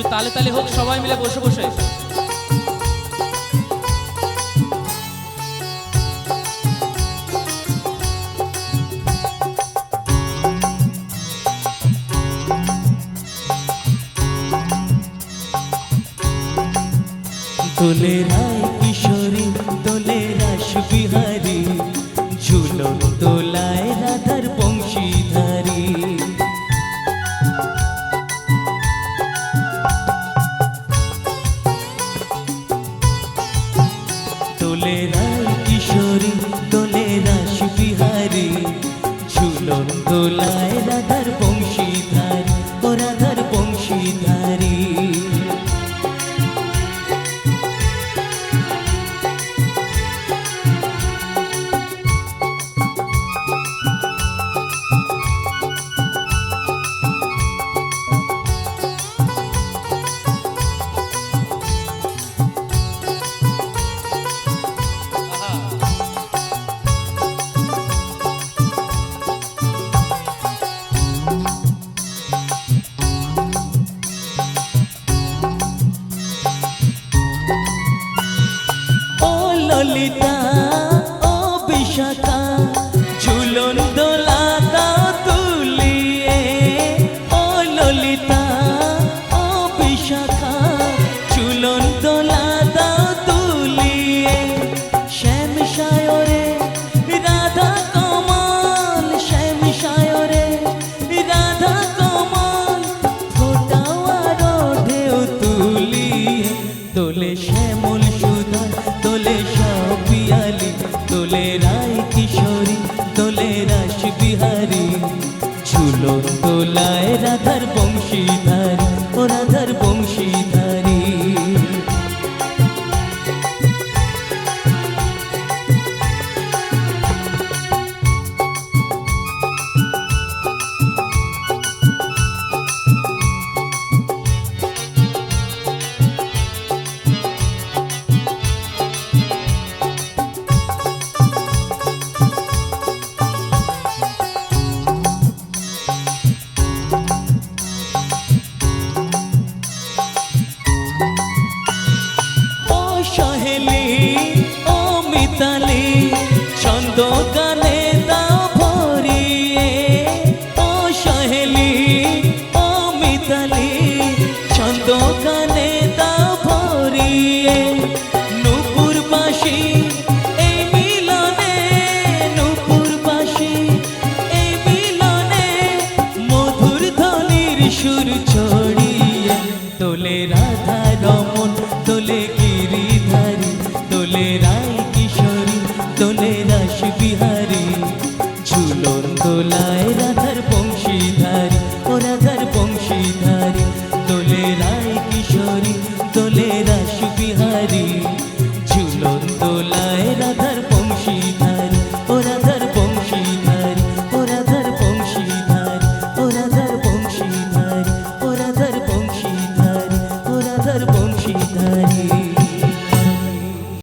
একটু তালে তালে হোক সবাই মিলে বসে বসে। দোলে রায় কিশোরী দোলে রাস বিহারী ঝুলন দোলায় রাধার বংশীধারী। দোলে রায় কিশোরী দোলে রাস বিহারী ঝুলন দোলায় রাধার বংশীধারী ও রাধার বংশীধারী। ললিতা ও বিশাখা ঝুলন দোলা দাও তুলিয়ে। ও ললিতা ও বিশাখা ঝুলন দোলা দাও তুলিয়ে। শ্যাম সায়রে রাধা কমল শ্যাম সায়রে রাধা কমল ফোটাও আরো ঢেউ তুলিয়ে। দোলে শ্যামল সুধা দোলে পিয়ালি দোলে রায় কিশোরী দোলে রাস বিহারী ঝুলন দোলায় রাধা